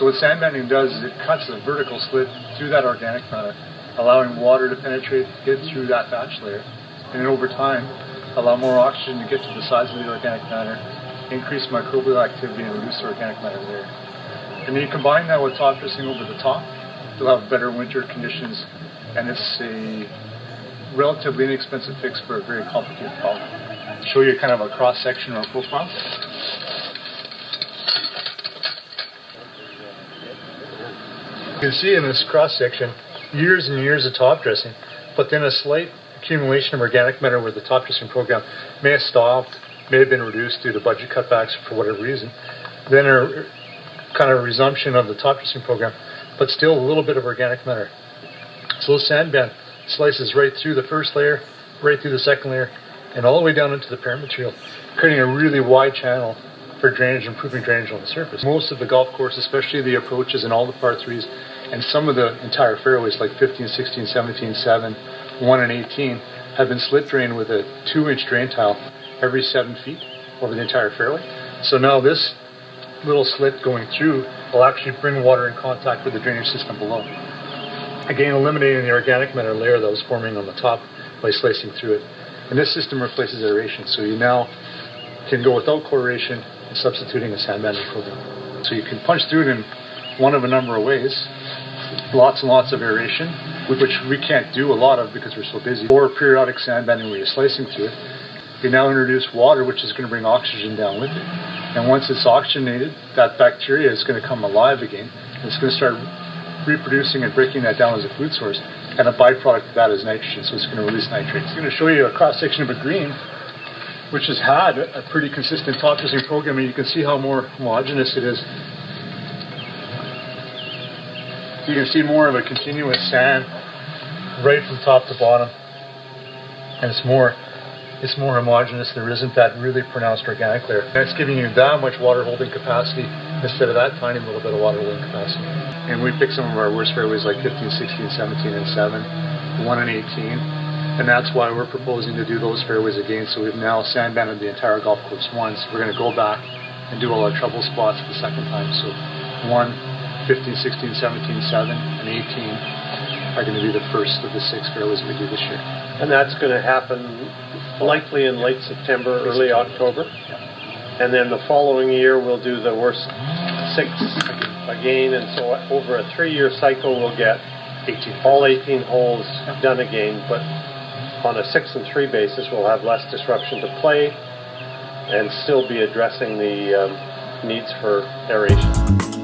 So what sandbanding does is it cuts a vertical slit through that organic matter, allowing water to penetrate, get through that thatch layer, and then over time allow more oxygen to get to the sides of the organic matter, increase microbial activity, and reduce the organic matter there. And then you combine that with top dressing over the top, you'll have better winter conditions, and it's a relatively inexpensive fix for a very complicated problem. I'll show you kind of a cross-section or a profile. You can see in this cross-section years and years of top dressing, but then a slight accumulation of organic matter where the top dressing program may have stopped, may have been reduced due to budget cutbacks for whatever reason. Then a kind of resumption of the top dressing program, but still a little bit of organic matter. So the sandband slices right through the first layer, right through the second layer, and all the way down into the parent material, creating a really wide channel for drainage, improving drainage on the surface. Most of the golf course, especially the approaches and all the par 3s, and some of the entire fairways like 15, 16, 17, 7, 1 and 18 have been slit drained with a 2-inch drain tile every 7 feet over the entire fairway. So now this little slit going through will actually bring water in contact with the drainage system below. Again, eliminating the organic matter layer that was forming on the top by slicing through it. And this system replaces aeration, so you now can go without chloration and substituting a sandbanding program. So you can punch through it in one of a number of ways. Lots and lots of aeration, which we can't do a lot of because we're so busy, or periodic sandbanding where you're slicing through it. You now introduce water, which is going to bring oxygen down with it. And once it's oxygenated, that bacteria is going to come alive again. And it's going to start reproducing and breaking that down as a food source. And a byproduct of that is nitrogen, so it's going to release nitrates. I'm going to show you a cross-section of a green, which has had a pretty consistent top dressing program, and you can see how more homogeneous it is. You can see more of a continuous sand right from top to bottom, and it's more homogeneous. There isn't that really pronounced organic layer. And it's giving you that much water holding capacity instead of that tiny little bit of water holding capacity. And we picked some of our worst fairways like 15, 16, 17, and 7, 1 and 18. And that's why we're proposing to do those fairways again. So we've now sandbanded the entire golf course once. We're going to go back and do all our trouble spots the second time. So 1, 15, 16, 17, 7, and 18 are going to be the first of the 6 fairways we do this year. And that's going to happen likely in late September, early October. Yeah. And then the following year we'll do the worst 6 again, and so over a 3-year cycle we'll get all 18 holes done again, but on a 6 and 3 basis we'll have less disruption to play and still be addressing the needs for aeration.